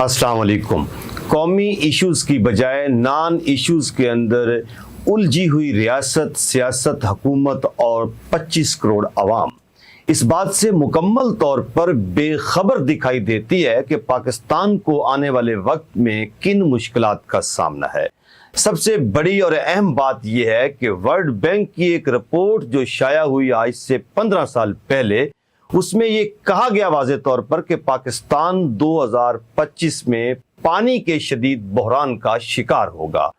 अस्सलाम वालेकुम। कौमी इश्यूज़ की बजाय नॉन इश्यूज़ के अंदर उलझी हुई रियासत, सियासत, हुकूमत और 25 करोड़ अवाम इस बात से मुकम्मल तौर पर बेखबर दिखाई देती है कि पाकिस्तान को आने वाले वक्त में किन मुश्किलात का सामना है। सबसे बड़ी और अहम बात यह है कि वर्ल्ड बैंक की एक रिपोर्ट जो शाया हुई आज से 15 साल पहले, उसमें ये कहा गया वाज़े तौर पर कि पाकिस्तान 2025 में पानी के शदीद बहरान का शिकार होगा।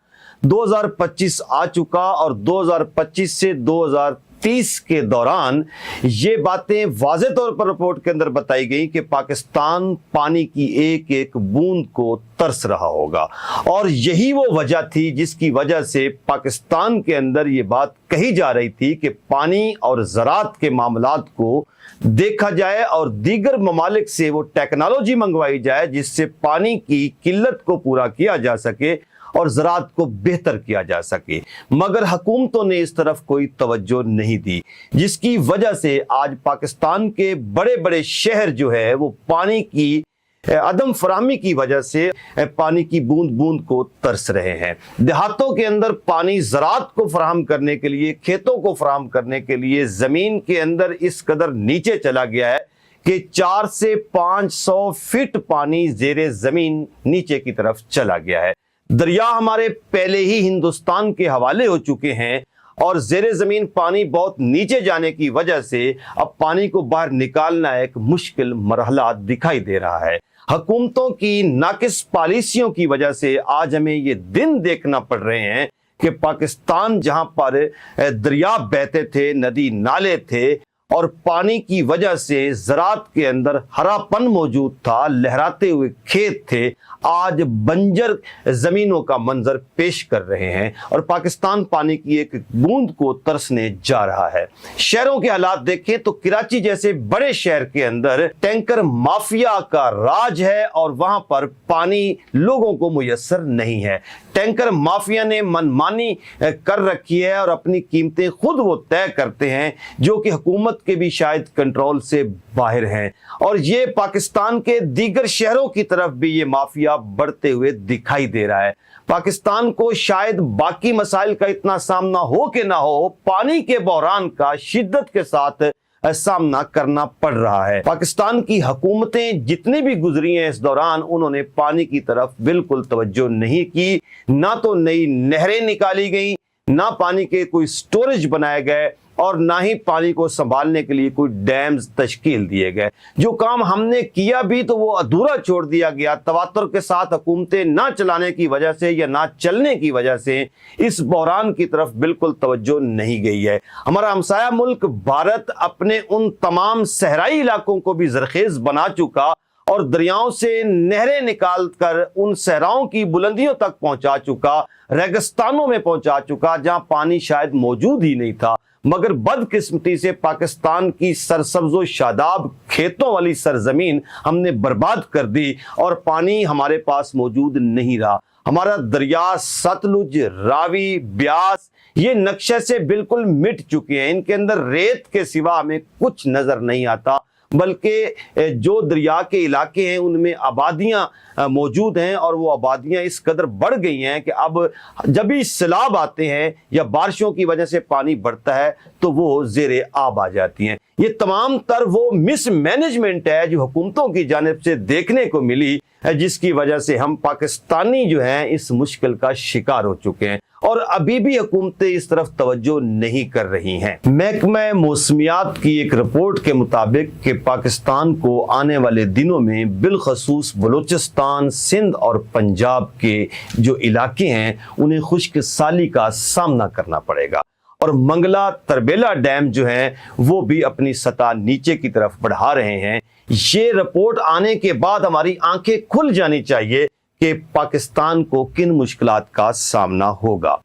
2025 आ चुका और 2025 से 2030 के दौरान ये बातें वाज़े तौर पर रिपोर्ट के अंदर बताई गई कि पाकिस्तान पानी की एक एक बूंद को तरस रहा होगा। और यही वो वजह थी जिसकी वजह से पाकिस्तान के अंदर ये बात कही जा रही थी कि पानी और ज़राअत के मामलात को देखा जाए और दीगर ममालिक से वो टेक्नोलॉजी मंगवाई जाए जिससे पानी की किल्लत को पूरा किया जा सके और ज़राअत को बेहतर किया जा सके। मगर हुकूमतों ने इस तरफ कोई तवज्जो नहीं दी, जिसकी वजह से आज पाकिस्तान के बड़े बड़े शहर जो है वो पानी की अदम फराहमी की वजह से पानी की बूंद बूंद को तरस रहे हैं। देहातों के अंदर पानी ज़राअत को फराहम करने के लिए, खेतों को फराहम करने के लिए ज़मीन के अंदर इस कदर नीचे चला गया है कि 400 से 500 फीट पानी ज़ेरे ज़मीन नीचे की तरफ चला गया है। दरिया हमारे पहले ही हिंदुस्तान के हवाले हो चुके हैं और ज़ेरे ज़मीन पानी बहुत नीचे जाने की वजह से अब पानी को बाहर निकालना एक मुश्किल मरहला दिखाई दे रहा है। हुकूमतों की नाकिस पॉलिसियों की वजह से आज हमें ये दिन देखना पड़ रहे हैं कि पाकिस्तान जहां पर दरिया बहते थे, नदी नाले थे और पानी की वजह से ज़राअत के अंदर हरापन मौजूद था, लहराते हुए खेत थे, आज बंजर ज़मीनों का मंजर पेश कर रहे हैं और पाकिस्तान पानी की एक बूंद को तरसने जा रहा है। शहरों के हालात देखें तो कराची जैसे बड़े शहर के अंदर टैंकर माफिया का राज है और वहां पर पानी लोगों को मुयस्सर नहीं है। टैंकर माफिया ने मनमानी कर रखी है और अपनी कीमतें खुद वो तय करते हैं जो कि हुकूमत के भी शायद कंट्रोल से बाहर हैं और ये पाकिस्तान के दीगर शहरों की तरफ भी ये माफिया बढ़ते हुए दिखाई दे रहा है। पाकिस्तान को शायद बाकी मसाइल का इतना सामना हो कि ना हो, पानी के बहरान का शिद्दत के साथ सामना करना पड़ रहा है। पाकिस्तान की हुकूमतें जितनी भी गुजरी हैं इस दौरान, उन्होंने पानी की तरफ बिल्कुल तवज्जो नहीं की। ना तो नई नहरें निकाली गई, ना पानी के कोई स्टोरेज बनाए गए और ना ही पानी को संभालने के लिए कोई डैम्स तश्कील दिए गए। जो काम हमने किया भी तो वो अधूरा छोड़ दिया गया। तवातुर के साथ हुकूमतें ना चलाने की वजह से या ना चलने की वजह से इस बहरान की तरफ बिल्कुल तवज्जो नहीं गई है। हमारा हमसाया मुल्क भारत अपने उन तमाम सहराई इलाकों को भी ज़रखेज़ बना चुका और दरियाओं से नहरें निकाल कर उन सहराओं की बुलंदियों तक पहुंचा चुका, रेगिस्तानों में पहुंचा चुका जहां पानी शायद मौजूद ही नहीं था। मगर बदकिस्मती से पाकिस्तान की सरसब्ज़ो शादाब खेतों वाली सरजमीन हमने बर्बाद कर दी और पानी हमारे पास मौजूद नहीं रहा। हमारा दरिया सतलुज, रावी, ब्यास ये नक्शे से बिल्कुल मिट चुके हैं। इनके अंदर रेत के सिवा हमें कुछ नजर नहीं आता, बल्कि जो दरिया के इलाके हैं उनमें आबादियां मौजूद हैं और वो आबादियां इस कदर बढ़ गई हैं कि अब जब भी सैलाब आते हैं या बारिशों की वजह से पानी बढ़ता है तो वो ज़ेरे आब आ जाती हैं। ये तमाम तर वो मिसमैनेजमेंट है जो हुकूमतों की जानिब से देखने को मिली है, जिसकी वजह से हम पाकिस्तानी जो हैं इस मुश्किल का शिकार हो चुके हैं और अभी भी हुकूमतें इस तरफ तवज्जो नहीं कर रही हैं। महकमा मौसमियात की एक रिपोर्ट के मुताबिक कि पाकिस्तान को आने वाले दिनों में बिलखसूस बलूचिस्तान, सिंध और पंजाब के जो इलाके हैं उन्हें खुश्क साली का सामना करना पड़ेगा और मंगला तरबेला डैम जो हैं वो भी अपनी सतह नीचे की तरफ बढ़ा रहे हैं। ये रिपोर्ट आने के बाद हमारी आंखें खुल जानी चाहिए कि पाकिस्तान को किन मुश्किलात का सामना होगा।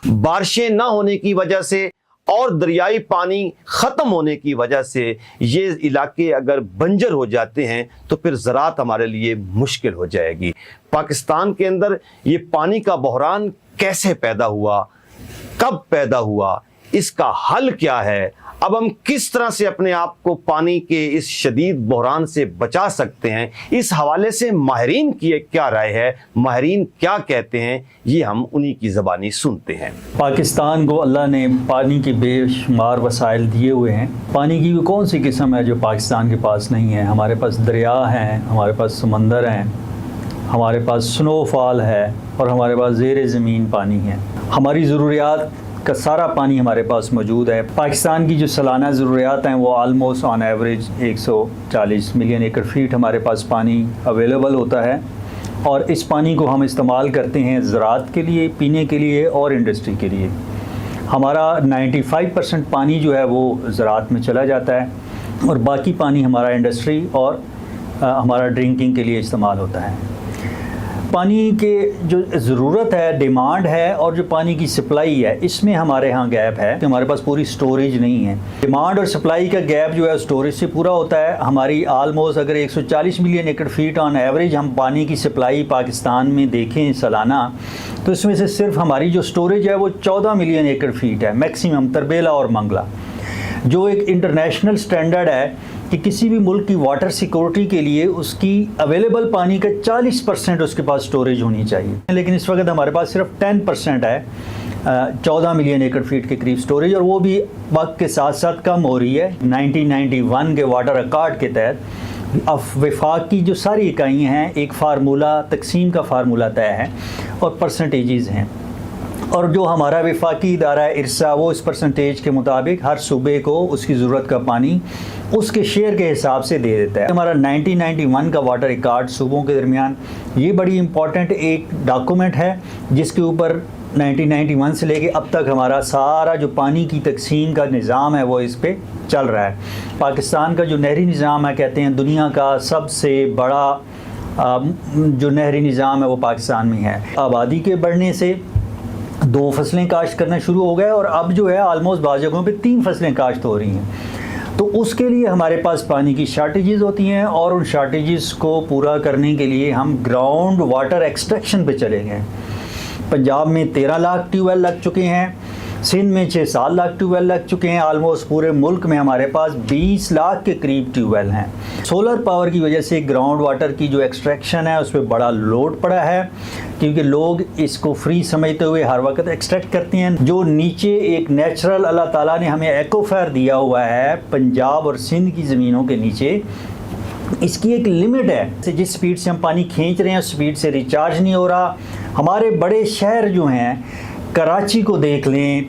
बारिशें ना होने की वजह से और दरियाई पानी ख़त्म होने की वजह से ये इलाके अगर बंजर हो जाते हैं तो फिर ज़राअत हमारे लिए मुश्किल हो जाएगी। पाकिस्तान के अंदर ये पानी का बहरान कैसे पैदा हुआ, कब पैदा हुआ, اس کا حل کیا ہے؟ اب ہم کس طرح سے اپنے آپ کو پانی کے اس شدید بحران سے بچا سکتے ہیں؟ اس حوالے سے ماہرین کی کیا رائے ہے، ماہرین کیا کہتے ہیں، یہ ہم انہی کی زبانی سنتے ہیں۔ پاکستان کو اللہ نے پانی کے بے شمار وسائل دیے ہوئے ہیں۔ پانی کی کون سی قسم ہے جو پاکستان کے پاس نہیں ہے؟ ہمارے پاس دریا ہیں، ہمارے پاس سمندر ہیں، ہمارے پاس سنو فال ہے، اور ہمارے پاس زیر زمین پانی ہے۔ ہماری ضروریات کا سارا پانی ہمارے پاس موجود ہے۔ پاکستان کی جو سالانہ ضروریات ہیں وہ almost on average 140 million acre feet ہمارے پاس پانی اویلیبل ہوتا ہے، اور اس پانی کو ہم استعمال کرتے ہیں زراعت کے لیے، پینے کے لیے اور انڈسٹری کے لیے۔ ہمارا 95% پانی جو ہے وہ زراعت میں چلا جاتا ہے، اور باقی پانی ہمارا انڈسٹری اور ہمارا ڈرنکنگ کے لیے استعمال ہوتا ہے۔ پانی کے جو ضرورت ہے، ڈیمانڈ ہے، اور جو پانی کی سپلائی ہے، اس میں ہمارے ہاں گیپ ہے کہ ہمارے پاس پوری سٹوریج نہیں ہے۔ ڈیمانڈ اور سپلائی کا گیپ جو ہے سٹوریج سے پورا ہوتا ہے۔ ہماری آلموسٹ اگر 140 million acre feet on average ہم پانی کی سپلائی پاکستان میں دیکھیں سالانہ، تو اس میں سے صرف ہماری جو سٹوریج ہے وہ 14 ملین ایکڑ فیٹ ہے میکسیمم، تربیلا اور منگلا، جو ایک انٹرنیشنل سٹینڈرڈ ہے کہ کسی بھی ملک کی واٹر سیکورٹی کے لیے اس کی اویلیبل پانی کا 40% اس کے پاس سٹوریج ہونی چاہیے، لیکن اس وقت ہمارے پاس صرف 10% ہے، 14 ملین ایکڑ فیٹ کے قریب سٹوریج، اور وہ بھی وقت کے ساتھ ساتھ کم ہو رہی ہے۔ 1991 کے واٹر ایکارڈ کے تحت وفاق کی جو ساری اکائیاں ہیں، ایک فارمولہ تقسیم کا فارمولہ طے ہے اور پرسنٹیجز ہیں، اور جو ہمارا وفاقی ادارہ ہے ارسا، وہ اس پرسنٹیج کے مطابق ہر صوبے کو اس کی ضرورت کا پانی اس کے شیئر کے حساب سے دے دیتا ہے۔ ہمارا 1991 کا واٹر ریکارڈ صوبوں کے درمیان یہ بڑی امپورٹنٹ ایک ڈاکومنٹ ہے، جس کے اوپر 1991 سے لے کے اب تک ہمارا سارا جو پانی کی تقسیم کا نظام ہے وہ اس پہ چل رہا ہے۔ پاکستان کا جو نہری نظام ہے، کہتے ہیں دنیا کا سب سے بڑا جو نہری نظام ہے وہ پاکستان میں ہے۔ آبادی کے بڑھنے سے 2 فصلیں کاشت کرنا شروع ہو گئے، اور اب جو ہے آلموسٹ بعض جگہوں پہ 3 فصلیں کاشت ہو رہی ہیں، تو اس کے لیے ہمارے پاس پانی کی شارٹیجز ہوتی ہیں، اور ان شارٹیجز کو پورا کرنے کے لیے ہم گراؤنڈ واٹر ایکسٹریکشن پہ چلے گئے۔ پنجاب میں 13 لاکھ ٹیوب ویل لگ چکے ہیں، سندھ میں 6-7 لاکھ ٹیوب ویل لگ چکے ہیں، آلموسٹ پورے ملک میں ہمارے پاس 20 لاکھ کے قریب ٹیوب ویل ہیں۔ سولر پاور کی وجہ سے گراؤنڈ واٹر کی جو ایکسٹریکشن ہے اس پہ بڑا لوڈ پڑا ہے، کیونکہ لوگ اس کو فری سمجھتے ہوئے ہر وقت ایکسٹریکٹ کرتے ہیں۔ جو نیچے ایک نیچرل اللہ تعالیٰ نے ہمیں ایکوفائر دیا ہوا ہے پنجاب اور سندھ کی زمینوں کے نیچے، اس کی ایک لمٹ ہے، جس سپیڈ سے ہم پانی کھینچ رہے ہیں اس سپیڈ سے ریچارج نہیں ہو رہا۔ ہمارے بڑے شہر جو ہیں، کراچی کو دیکھ لیں،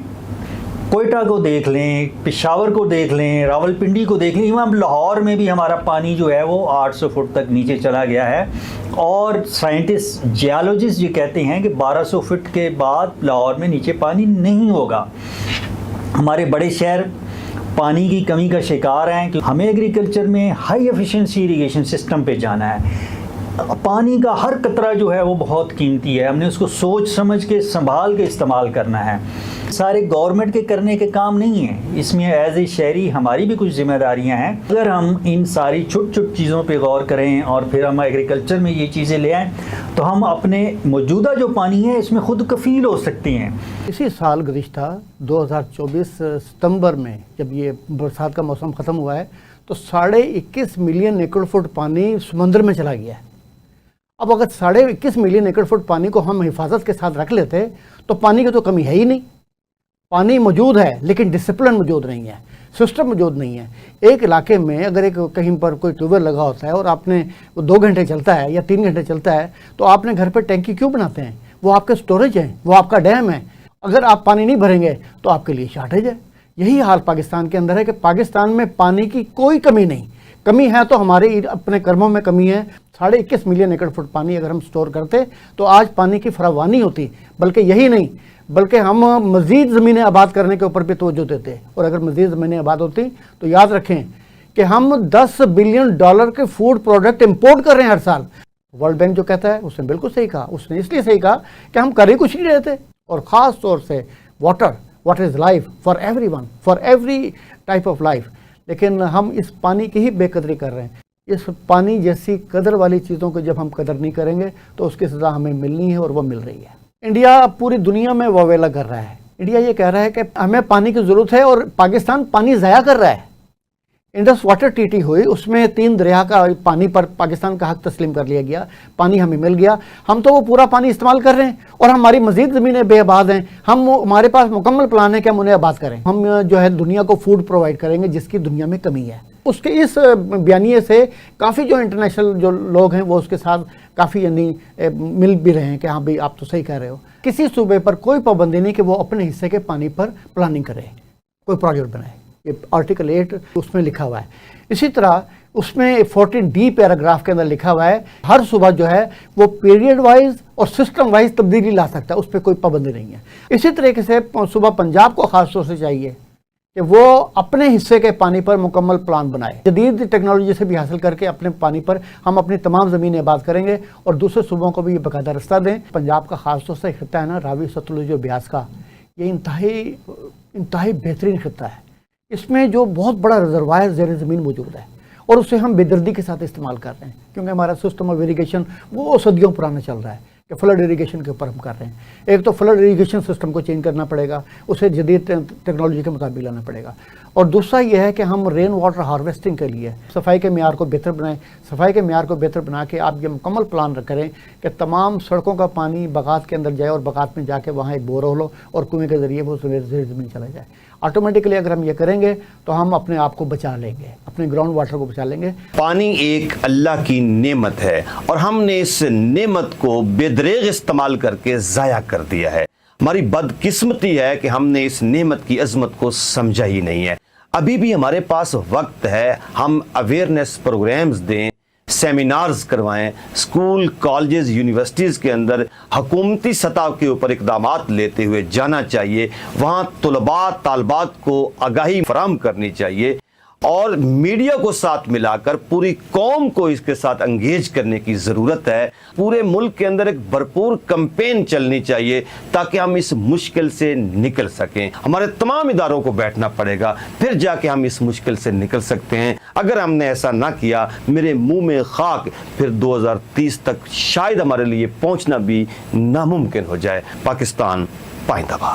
کوئٹہ کو دیکھ لیں، پشاور کو دیکھ لیں، راولپنڈی کو دیکھ لیں، ہم لاہور میں بھی ہمارا پانی جو ہے وہ 800 فٹ تک نیچے چلا گیا ہے، اور سائنٹسٹ جیالوجسٹ یہ کہتے ہیں کہ 1200 فٹ کے بعد لاہور میں نیچے پانی نہیں ہوگا۔ ہمارے بڑے شہر پانی کی کمی کا شکار ہیں، کہ ہمیں ایگریکلچر میں ہائی ایفیشنسی ایریگیشن سسٹم پہ جانا ہے۔ پانی کا ہر قطرہ جو ہے وہ بہت قیمتی ہے، ہم نے اس کو سوچ سمجھ کے سنبھال کے استعمال کرنا ہے۔ سارے گورنمنٹ کے کرنے کے کام نہیں ہیں، اس میں ایز اے شہری ہماری بھی کچھ ذمہ داریاں ہیں۔ اگر ہم ان ساری چھوٹ چھوٹ چیزوں پہ غور کریں اور پھر ہم ایگریکلچر میں یہ چیزیں لے آئیں، تو ہم اپنے موجودہ جو پانی ہے اس میں خود کفیل ہو سکتے ہیں۔ اسی سال گزشتہ 2024 ستمبر میں جب یہ برسات کا موسم ختم ہوا ہے، تو 21.5 ملین ایکڑ فٹ پانی سمندر میں چلا گیا ہے۔ اب اگر 21.5 ملین ایکڑ فٹ پانی کو ہم حفاظت کے ساتھ رکھ لیتے تو پانی کی تو کمی ہے ہی نہیں۔ پانی موجود ہے لیکن ڈسپلن موجود نہیں ہے، سسٹم موجود نہیں ہے۔ ایک علاقے میں اگر کہیں پر کوئی ٹیوب ویل لگا ہوتا ہے اور آپ نے 2 گھنٹے چلتا ہے یا 3 گھنٹے چلتا ہے، تو آپ نے گھر پہ ٹینکی کیوں بناتے ہیں؟ وہ آپ کے سٹوریج ہیں، وہ آپ کا ڈیم ہے۔ اگر آپ پانی نہیں بھریں گے تو آپ کے لیے شارٹیج ہے۔ یہی حال پاکستان کے اندر ہے کہ پاکستان میں پانی کی کوئی کمی نہیں، کمی ہے تو ہمارے اپنے کرموں میں کمی ہے۔ 21.5 ملین ایکڑ فٹ پانی اگر ہم سٹور کرتے تو آج پانی کی فراوانی ہوتی، بلکہ یہی نہیں بلکہ ہم مزید زمینیں آباد کرنے کے اوپر بھی توجہ دیتے، اور اگر مزید زمینیں آباد ہوتی تو یاد رکھیں کہ ہم $10 بلین کے فوڈ پروڈکٹ امپورٹ کر رہے ہیں ہر سال۔ ورلڈ بینک جو کہتا ہے اس نے بالکل صحیح کہا، اس نے اس لیے صحیح کہا کہ ہم کر ہی کچھ نہیں رہے تھے، اور خاص طور سے water is life for every one, for every type of life, لیکن ہم اس پانی کی ہی بے قدری کر رہے ہیں۔ اس پانی جیسی قدر والی چیزوں کو جب ہم قدر نہیں کریں گے تو اس کی سزا ہمیں ملنی ہے، اور وہ مل رہی ہے۔ انڈیا پوری دنیا میں واویلا کر رہا ہے इंडिया ये कह रहा है कि हमें पानी की ज़रूरत है और पाकिस्तान पानी ज़ाया कर रहा है। इंडस वाटर ट्रीटी हुई, उसमें 3 दरिया का पानी पर पाकिस्तान का हक तस्लीम कर लिया गया, पानी हमें मिल गया, हम तो वो पूरा पानी इस्तेमाल कर रहे हैं और हमारी मज़ीद ज़मीनें बेआबाद हैं। हमारे पास मुकम्मल प्लान है कि हम उन्हें आबाद करें। हम जो है दुनिया को फूड प्रोवाइड करेंगे जिसकी दुनिया में कमी है। उसके इस बयानिए से काफ़ी जो इंटरनेशनल जो लोग हैं वो उसके साथ काफ़ी यानी मिल भी रहे हैं कि हाँ भाई आप तो सही कह रहे हो। किसी सूबे पर कोई पाबंदी नहीं कि वो अपने हिस्से के पानी पर प्लानिंग करे, कोई प्रोजेक्ट बनाए। ये आर्टिकल 8 उसमें लिखा हुआ है। इसी तरह उसमें 14D पैराग्राफ के अंदर लिखा हुआ है हर सूबा जो है वो पीरियड वाइज और सिस्टम वाइज तब्दीली ला सकता है, उस पर कोई पाबंदी नहीं है। इसी तरीके से सूबा पंजाब को ख़ास तौर से चाहिए कि वो अपने हिस्से के पानी पर मुकम्मल प्लान बनाए, जदीद टेक्नोलॉजी से भी हासिल करके अपने पानी पर हम अपनी तमाम ज़मीनें आबाद करेंगे और दूसरे सूबों को भी ये बाकायदा रास्ता दें। पंजाब का ख़ास तौर से खिता है ना, रावी सतलुज और ब्यास का, ये इंतहाई बेहतरीन खिता है। इसमें जो बहुत बड़ा रिजर्वायर ज़ेर ज़मीन मौजूद है और उसे हम बेदर्दी के साथ इस्तेमाल कर रहे हैं क्योंकि हमारा सिस्टम ऑफ इरीगेशन वो सदियों पुराना चल रहा है कि फ्लड इरीगेशन के ऊपर हम कर रहे हैं। एक तो फ्लड इरीगेशन सिस्टम को चेंज करना पड़ेगा, उसे जदीद टेक्नोलॉजी के मुताबिक लाना पड़ेगा। और दूसरा ये है कि हम रेन वाटर हार्वेस्टिंग के लिए सफाई के मेयार को बेहतर बनाएं। सफाई के मेयार को बेहतर बना के आप ये मुकम्मल प्लान करें कि तमाम सड़कों का पानी बगात के अंदर जाए और बगात में जाके वहाँ एक बोर हो और कुएँ के ज़रिए वो ज़मीन चला जाए। ऑटोमेटिकली अगर हम ये करेंगे तो हम अपने आप को बचा लेंगे, अपने ग्राउंड वाटर को बचा लेंगे। पानी एक अल्लाह की नेमत है और हमने इस नेमत को बेदरेग इस्तेमाल करके ज़ाया कर दिया है। हमारी बदकिस्मती है कि हमने इस नेमत की अजमत को समझा ही नहीं है। अभी भी हमारे पास वक्त है, हम अवेयरनेस प्रोग्राम्स दें, सेमिनार्स करवाएं, स्कूल कॉलेजेस यूनिवर्सिटीज़ के अंदर हुकूमती सतह के ऊपर इक़दामात लेते हुए जाना चाहिए। वहाँ तलबा तालबात को आगाही फराहम करनी चाहिए और मीडिया को साथ मिलाकर पूरी कौम को इसके साथ अंगेज करने की ज़रूरत है। पूरे मुल्क के अंदर एक भरपूर कैंपेन चलनी चाहिए ताकि हम इस मुश्किल से निकल सकें। हमारे तमाम इदारों को बैठना पड़ेगा, फिर जाके हम इस मुश्किल से निकल सकते हैं। अगर हमने ऐसा ना किया, मेरे मुंह में खाक, फिर 2030 तक शायद हमारे लिए पहुंचना भी नामुमकिन हो जाए। पाकिस्तान पाइंदाबाद।